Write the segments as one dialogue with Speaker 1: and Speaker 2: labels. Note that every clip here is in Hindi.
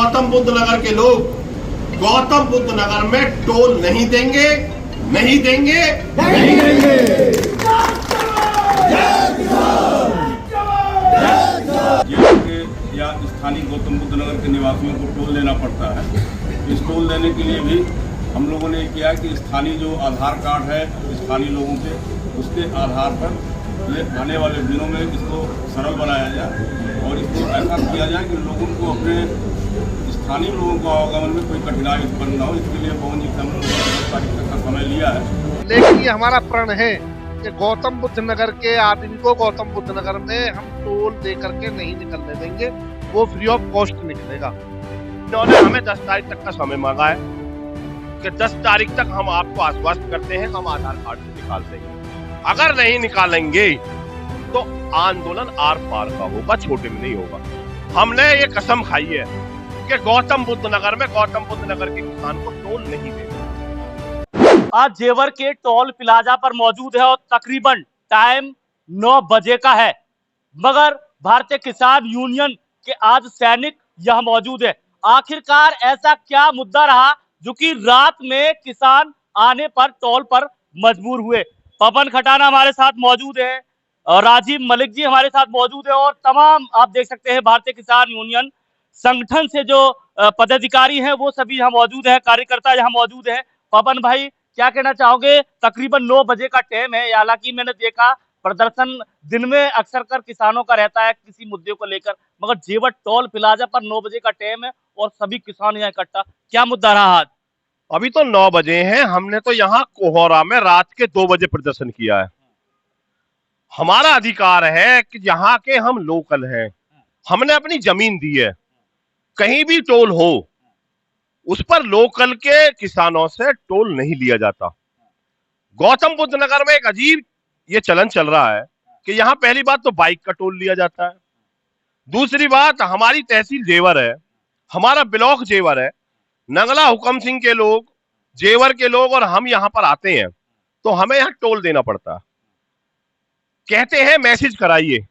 Speaker 1: गौतम बुद्ध नगर के लोग गौतम बुद्ध नगर में टोल नहीं देंगे, नहीं देंगे, नहीं देंगे।
Speaker 2: या स्थानीय गौतम बुद्ध नगर के निवासियों को टोल देना पड़ता है। इस टोल देने के लिए भी हम लोगों ने किया कि स्थानीय जो आधार कार्ड है स्थानीय लोगों के, उसके आधार पर ये आने वाले दिनों में इसको सरल बनाया जाए और इसको ऐसा किया जाए कि लोगों को अपने स्थानीय लोगों को आवागमन में कोई कठिनाई उत्पन्न न हो। इसके लिए पवन जी से हम लोगों ने 10 तारीख तक का समय लिया है।
Speaker 3: लेकिन ये हमारा प्रण है कि गौतम बुद्ध नगर के आदमी को गौतम बुद्ध नगर में हम टोल दे करके नहीं निकलने देंगे, वो फ्री ऑफ कॉस्ट निकलेगा।
Speaker 1: इन्होंने हमें 10 तारीख तक का समय मांगा है कि 10 तारीख तक हम आपको आश्वस्त करते हैं, हम आधार कार्ड से निकाल देंगे। अगर नहीं निकालेंगे तो आंदोलन आर पार का होगा, छोटे में नहीं होगा। हमने ये कसम खाई है कि गौतम बुद्ध नगर में गौतम बुद्ध नगर के किसान को टोल नहीं देगा।
Speaker 4: आज जेवर के टोल प्लाजा पर मौजूद है और तकरीबन टाइम 9 बजे का है, मगर भारतीय किसान यूनियन के आज सैनिक यहां मौजूद है। आखिरकार ऐसा क्या मुद्दा रहा जो कि रात में किसान आने पर टोल पर मजबूर हुए? पवन खटाना हमारे साथ मौजूद है और राजीव मलिक जी हमारे साथ मौजूद है और तमाम आप देख सकते हैं भारतीय किसान यूनियन संगठन से जो पदाधिकारी हैं वो सभी यहाँ मौजूद है, कार्यकर्ता यहाँ मौजूद है। पवन भाई, क्या कहना चाहोगे? तकरीबन 9 बजे का टाइम है, हालांकि मैंने देखा प्रदर्शन दिन में अक्सर कर किसानों का रहता है किसी मुद्दे को लेकर, मगर जेवर टोल प्लाजा पर 9 बजे का टाइम है और सभी किसान यहाँ इकट्ठा, क्या मुद्दा रहा आज?
Speaker 1: अभी तो 9 बजे हैं, हमने तो यहाँ कोहरा में रात के 2 बजे प्रदर्शन किया है। हमारा अधिकार है कि यहाँ के हम लोकल हैं, हमने अपनी जमीन दी है, कहीं भी टोल हो उस पर लोकल के किसानों से टोल नहीं लिया जाता। गौतम बुद्ध नगर में एक अजीब ये चलन चल रहा है कि यहाँ पहली बात तो बाइक का टोल लिया जाता है, दूसरी बात हमारी तहसील जेवर है, हमारा ब्लॉक जेवर है, नंगला हुक्म सिंह के लोग, जेवर के लोग और हम यहाँ पर आते हैं तो हमें यहाँ टोल देना पड़ता है। कहते हैं मैसेज कराइए,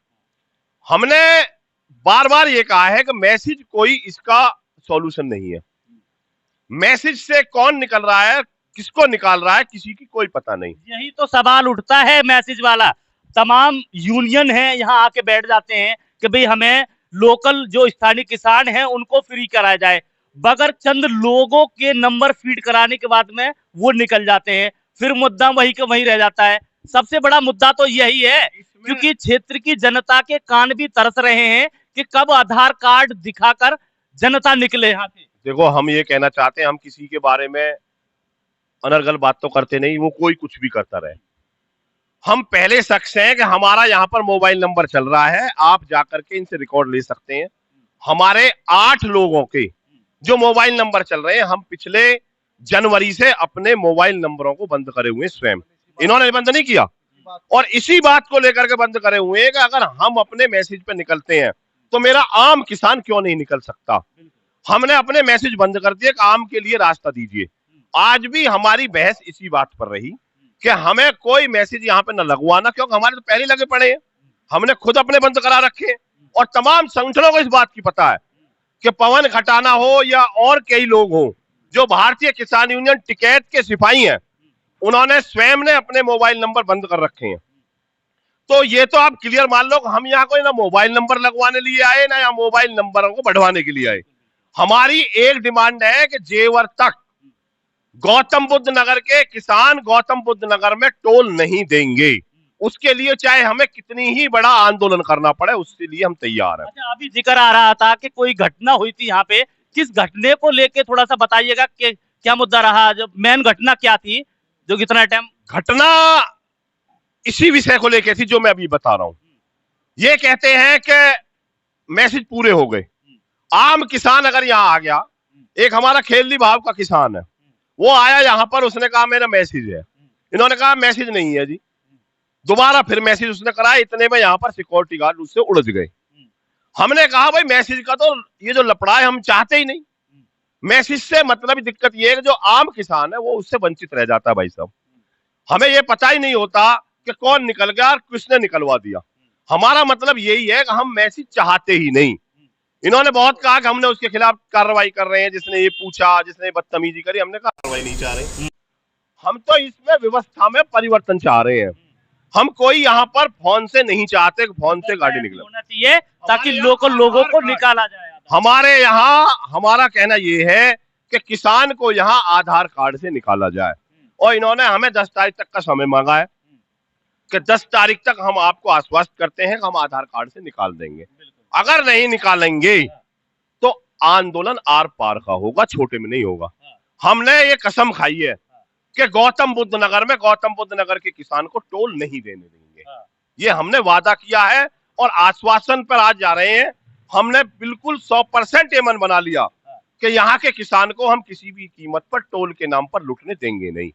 Speaker 1: हमने बार बार ये कहा है कि मैसेज कोई इसका सॉल्यूशन नहीं है। मैसेज से कौन निकल रहा है, किसको निकाल रहा है, किसी की कोई पता नहीं।
Speaker 4: यही तो सवाल उठता है मैसेज वाला। तमाम यूनियन है यहाँ आके बैठ जाते हैं कि भाई हमें लोकल जो स्थानीय किसान हैं उनको फ्री कराया जाए, बगैर चंद लोगों के नंबर फीड कराने के बाद में वो निकल जाते हैं, फिर मुद्दा वही का वही रह जाता है। सबसे बड़ा मुद्दा तो यही है क्योंकि क्षेत्र की जनता के कान भी तरस रहे हैं कि कब आधार कार्ड दिखाकर जनता निकले यहाँ से।
Speaker 1: देखो, हम ये कहना चाहते हैं, हम किसी के बारे में अनर्गल बात तो करते नहीं, वो कोई कुछ भी करता रहे। हम पहले शख्स हैं कि हमारा यहाँ पर मोबाइल नंबर चल रहा है, आप जाकर के इनसे रिकॉर्ड ले सकते हैं। हमारे 8 लोगों के जो मोबाइल नंबर चल रहे हैं, हम पिछले जनवरी से अपने मोबाइल नंबरों को बंद करे हुए स्वयं, इन्होंने बंद नहीं किया। और इसी बात को लेकर के बंद करे हुए हैं कि अगर हम अपने मैसेज पे निकलते हैं तो मेरा आम किसान क्यों नहीं निकल सकता। हमने अपने मैसेज बंद कर दिए कि आम के लिए रास्ता दीजिए। आज भी हमारी बहस इसी बात पर रही कि हमें कोई मैसेज यहाँ पे न लगवाना, क्योंकि हमारे तो पहले लगे पड़े हैं, हमने खुद अपने बंद करा रखे हैं। और तमाम संगठनों को इस बात की पता है कि पवन खटाना हो या और कई लोग हो जो भारतीय किसान यूनियन टिकैत के सिपाही हैं, उन्होंने स्वयं ने अपने मोबाइल नंबर बंद कर रखे हैं। तो ये तो आप क्लियर मान लो, हम यहाँ कोई ना मोबाइल नंबर लगवाने लिए आए ना या मोबाइल नंबरों को बढ़वाने के लिए आए। हमारी एक डिमांड है कि जेवर तक गौतम बुद्ध नगर के किसान गौतम बुद्ध नगर में टोल नहीं देंगे, उसके लिए चाहे हमें कितनी ही बड़ा आंदोलन करना पड़े, उसके लिए हम तैयार हैं।
Speaker 4: अच्छा, अभी जिक्र आ रहा था कि कोई घटना हुई थी यहाँ पे, किस घटने को लेके थोड़ा सा बताइएगा कि क्या मुद्दा रहा, जो मेन घटना क्या थी जो कितना टाइम?
Speaker 1: घटना इसी विषय को लेकर थी जो मैं अभी बता रहा हूं। ये कहते हैं कि मैसेज पूरे हो गए, आम किसान अगर यहाँ आ गया, एक हमारा खेलनी भाव का किसान है, वो आया यहाँ पर, उसने कहा मेरा मैसेज है, इन्होंने कहा मैसेज नहीं है जी, दोबारा फिर मैसेज उसने कराया, इतने में यहाँ पर सिक्योरिटी गार्ड उससे उलझ गए। हमने कहा भाई मैसेज का तो ये जो लफड़ा है हम चाहते ही नहीं, मैसेज से मतलब दिक्कत ये है कि जो आम किसान है वो उससे वंचित रह जाता है। भाई साहब, हमें ये पता ही नहीं होता कि कौन निकल गया और किसने निकलवा दिया। हमारा मतलब यही है कि हम मैसेज चाहते ही नहीं, इन्होंने बहुत कहा कि हमने उसके खिलाफ कार्रवाई कर रहे हैं, जिसने ये पूछा, जिसने बदतमीजी करी। हमने कार्रवाई नहीं चाह रहे, हम तो इसमें व्यवस्था में परिवर्तन चाह रहे हैं। हम कोई यहाँ पर फोन से नहीं चाहते कि फोन से गाड़ी निकले,
Speaker 4: होना चाहिए ताकि लोगों को निकाला जाए।
Speaker 1: हमारे यहाँ हमारा कहना ये है कि किसान को यहाँ आधार कार्ड से निकाला जाए, और इन्होंने हमें 10 तारीख तक का समय मांगा है कि 10 तारीख तक हम आपको आश्वस्त करते हैं कि हम आधार कार्ड से निकाल देंगे। अगर नहीं निकालेंगे तो आंदोलन आर पार का होगा, छोटे में नहीं होगा। हमने ये कसम खाई है कि गौतम बुद्ध नगर के किसान को टोल नहीं देने देंगे। ये हमने वादा किया है और आश्वासन पर आज जा रहे हैं। हमने बिल्कुल 100% ये मन बना लिया कि यहाँ के किसान को हम किसी भी कीमत पर टोल के नाम पर लुटने देंगे नहीं।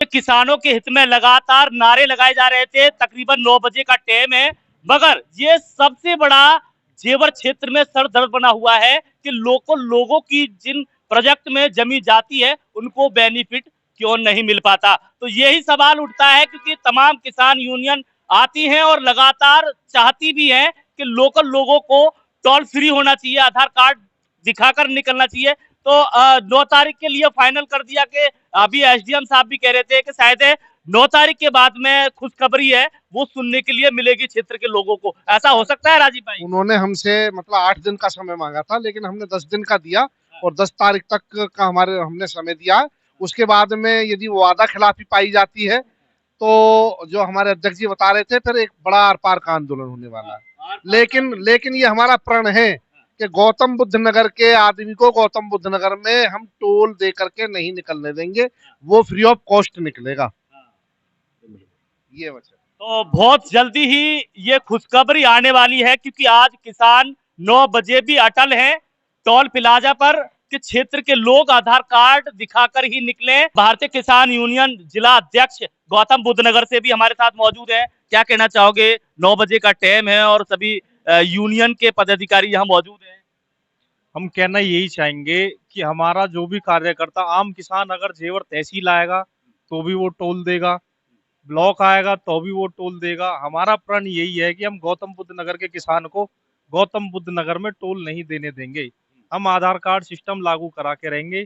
Speaker 4: किसानों के हित में लगातार नारे लगाए जा रहे थे। तकरीबन 9 बजे का टाइम है, मगर ये सबसे बड़ा जेवर क्षेत्र में सर दर्द बना हुआ है कि लोगों की जिन प्रोजेक्ट में जमी जाती है उनको बेनिफिट क्यों नहीं मिल पाता। तो यही सवाल उठता है, क्योंकि तमाम किसान यूनियन आती हैं और लगातार चाहती भी हैं कि लोकल लोगों को टोल फ्री होना चाहिए, आधार कार्ड दिखाकर निकलना चाहिए। तो 9 तारीख के लिए फाइनल कर दिया कि अभी एसडीएम साहब भी कह रहे थे कि शायद 9 तारीख के बाद में खुशखबरी है वो सुनने के लिए मिलेगी क्षेत्र के लोगों को। ऐसा हो सकता है राजीव भाई?
Speaker 3: उन्होंने हमसे मतलब 8 दिन का समय मांगा था, लेकिन हमने 10 दिन का दिया और 10 तारीख तक का हमने समय दिया। उसके बाद में यदि वो वादा खिलाफी पाई जाती है तो जो हमारे अध्यक्ष जी बता रहे थे, फिर एक बड़ा आर पार का आंदोलन होने वाला है। लेकिन ये हमारा प्रण है कि गौतम बुद्ध नगर के आदमी को गौतम बुद्ध नगर में हम टोल दे करके नहीं निकलने देंगे, वो फ्री ऑफ कॉस्ट निकलेगा। ये वजह
Speaker 4: तो बहुत जल्दी ही ये खुशखबरी आने वाली है, क्योंकि आज किसान 9 बजे भी अटल हैं टोल प्लाजा पर कि क्षेत्र के लोग आधार कार्ड दिखाकर ही निकले। भारतीय किसान यूनियन जिला अध्यक्ष गौतम बुद्ध नगर से भी हमारे साथ मौजूद है। क्या कहना चाहोगे? 9 बजे का टाइम है और सभी यूनियन के पदाधिकारी यहाँ मौजूद हैं।
Speaker 5: हम कहना यही चाहेंगे कि हमारा जो भी कार्यकर्ता, आम किसान अगर जेवर तहसील आएगा तो भी वो टोल देगा, ब्लॉक आएगा तो भी वो टोल देगा। हमारा प्रण यही है कि हम गौतम बुद्ध नगर के किसान को गौतम बुद्ध नगर में टोल नहीं देने देंगे। हम आधार कार्ड सिस्टम लागू करा के रहेंगे,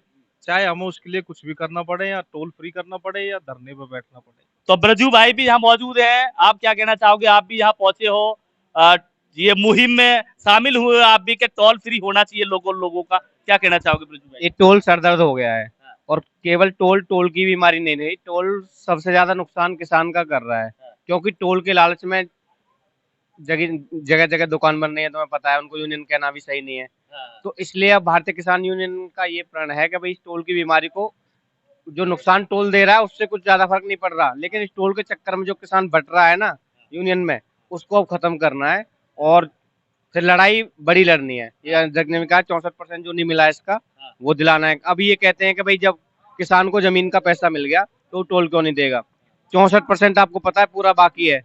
Speaker 5: चाहे हमें उसके लिए कुछ भी करना पड़े, या टोल फ्री करना पड़े या धरने पर बैठना पड़े।
Speaker 4: तो ब्रजू भाई भी यहाँ मौजूद हैं, आप क्या कहना चाहोगे? आप भी यहाँ पहुंचे हो, ये मुहिम में शामिल हुए आप भी कि टोल फ्री होना चाहिए लोगों का, क्या कहना चाहोगे ब्रजू भाई?
Speaker 6: ये टोल सरदर्द हो गया है, और केवल टोल की बीमारी नहीं, टोल सबसे ज्यादा नुकसान किसान का कर रहा है, क्योंकि टोल के लालच में जगह दुकान बन रही है, तुम्हें पता है, उनको यूनियन कहना भी सही नहीं है। तो इसलिए अब भारतीय किसान यूनियन का ये प्रण है कि भाई इस टोल की बीमारी को, जो नुकसान टोल दे रहा है उससे कुछ ज्यादा फर्क नहीं पड़ रहा, लेकिन इस टोल के चक्कर में जो किसान बट रहा है ना यूनियन में, उसको अब खत्म करना है और फिर लड़ाई बड़ी लड़नी है। ये अध्यक्ष ने कहा 64% जो नहीं मिला इसका वो दिलाना है। अभी ये कहते हैं कि भाई जब किसान को जमीन का पैसा मिल गया तो टोल क्यों नहीं देगा? 64% आपको पता है पूरा बाकी है,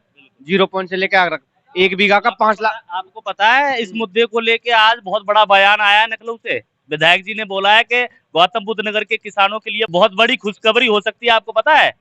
Speaker 6: 0 पॉइंट से लेकर 1 बीघा का 5 लाख।
Speaker 4: आपको पता है इस मुद्दे को लेके आज बहुत बड़ा बयान आया नकलऊ से। विधायक जी ने बोला है कि गौतम बुद्ध नगर के किसानों के लिए बहुत बड़ी खुशखबरी हो सकती है, आपको पता है?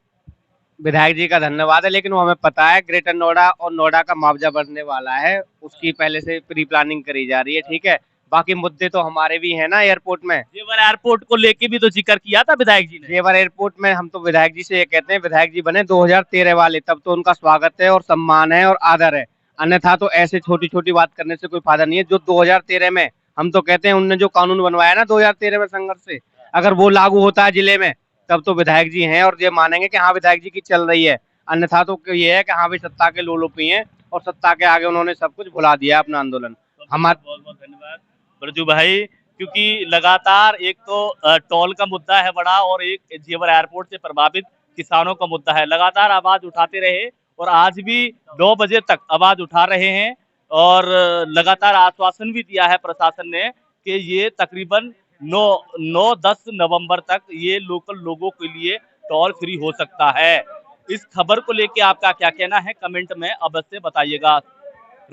Speaker 6: विधायक जी का धन्यवाद है, लेकिन वो हमें पता है ग्रेटर नोएडा और नोएडा का मुआवजा बढ़ने वाला है, उसकी पहले से प्री प्लानिंग करी जा रही है। ठीक है, बाकी मुद्दे तो हमारे भी है ना। एयरपोर्ट में
Speaker 4: जेवर एयरपोर्ट को लेके भी तो जिक्र किया था विधायक जी ने।
Speaker 6: जेवर एयरपोर्ट में हम तो विधायक जी से ये कहते हैं, विधायक जी बने 2013 वाले, तब तो उनका स्वागत है और सम्मान है और आदर है, अन्यथा तो ऐसे छोटी छोटी बात करने से कोई फायदा नहीं है। जो 2013 में हम तो कहते हैं उनने जो कानून बनवाया ना 2013 में संघर्ष से, अगर वो लागू होता है जिले में, तब तो विधायक जी हैं और ये मानेंगे कि हाँ विधायक जी की चल रही है। अन्यथा तो ये है कि हाँ भाई सत्ता के लोलुपी हैं और सत्ता के आगे उन्होंने सब कुछ भुला दिया अपना आंदोलन। हमारा
Speaker 4: बहुत बहुत धन्यवाद ब्रजू भाई, क्योंकि लगातार एक तो टोल का मुद्दा है बड़ा और एक जेवर एयरपोर्ट से प्रभावित किसानों का मुद्दा है। लगातार आवाज उठाते रहे और आज भी 9 बजे तक आवाज उठा रहे हैं और लगातार आश्वासन भी दिया है प्रशासन ने कि ये तकरीबन 9-10 नवंबर तक ये लोकल लोगों के लिए टोल फ्री हो सकता है। इस खबर को लेके आपका क्या कहना है कमेंट में अवश्य बताइएगा।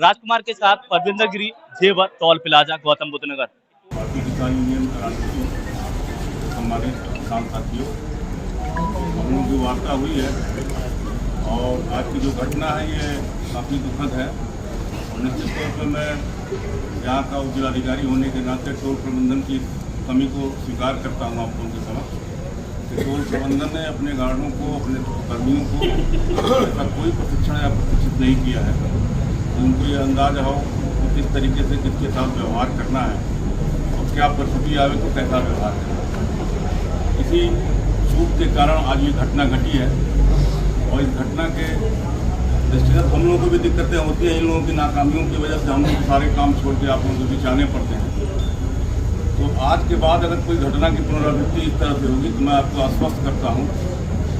Speaker 4: राजकुमार के साथ परविंदर गिरी, जेवर टोल प्लाजा, गौतम बुद्ध नगर।
Speaker 2: भारतीय किसान यूनियन राजनीति हमारे किसान साथियों, हम लोगों की वार्ता हुई है और आज की जो घटना है ये काफ़ी दुखद है और निश्चित तौर पर मैं यहाँ का जिलाधिकारी होने के नाते टोल प्रबंधन की कमी को स्वीकार करता हूँ आप लोगों के समक्ष कि टोल प्रबंधन ने अपने गार्डों को, अपने कर्मियों को ऐसा कोई प्रशिक्षण या प्रशिक्षित नहीं किया है। उनको ये अंदाजा हो कि किस तरीके से किसके साथ व्यवहार करना है और क्या परिस्थिति आवे तो कैसा व्यवहार करना। इसी चूक के कारण आज ये घटना घटी है और इस घटना के दृष्टिगत हम लोगों को भी दिक्कतें होती हैं। इन लोगों की नाकामियों की वजह से हम लोग सारे काम छोड़ के आप लोगों के बीच आने पड़ते हैं। तो आज के बाद अगर कोई घटना की पुनरावृत्ति इस तरह से होगी तो मैं आपको आश्वस्त करता हूँ,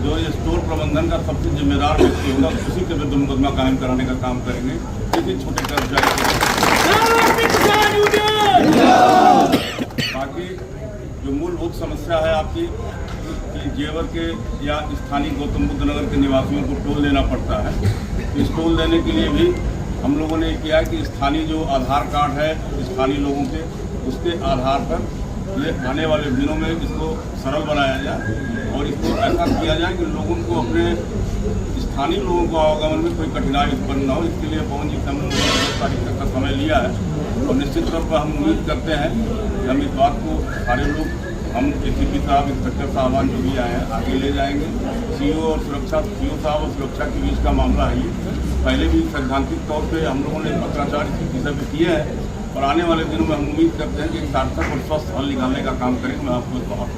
Speaker 2: जो ये स्टोर प्रबंधन का सबसे जिम्मेदार व्यक्ति होगा उसी के विरुद्ध मुकदमा कायम कराने का काम करेंगे। किसी छोटे कर्मचारी बाकी जो मूलभूत समस्या है आपकी कि जेवर के या स्थानीय गौतम बुद्ध नगर के निवासियों को टोल देना पड़ता है। तो इस टोल देने के लिए भी हम लोगों ने किया कि स्थानीय जो आधार कार्ड है स्थानीय लोगों के, उसके आधार पर ये आने वाले दिनों में इसको सरल बनाया जाए और इसको ऐसा किया जाए कि लोगों को अपने स्थानीय लोगों को आवागमन में कोई कठिनाई उत्पन्न न हो। इसके लिए पवन जी से हमने 10 तारीख तक का समय लिया है और निश्चित तौर पर हम उम्मीद करते हैं कि हम इस बात को सारे लोग, हम एसीपी साहब, इंस्पेक्टर साहबान जो भी आए हैं आगे ले जाएंगे। सीओ साहब और सुरक्षा के बीच का मामला है ये। पहले भी सैद्धांतिक तौर पे हम लोगों ने पत्राचार इस विषय पर किए हैं और आने वाले दिनों में हम उम्मीद करते हैं कि एक सार्थक और स्वस्थ हल निकालने का काम करेंगे। मैं आपको बहुत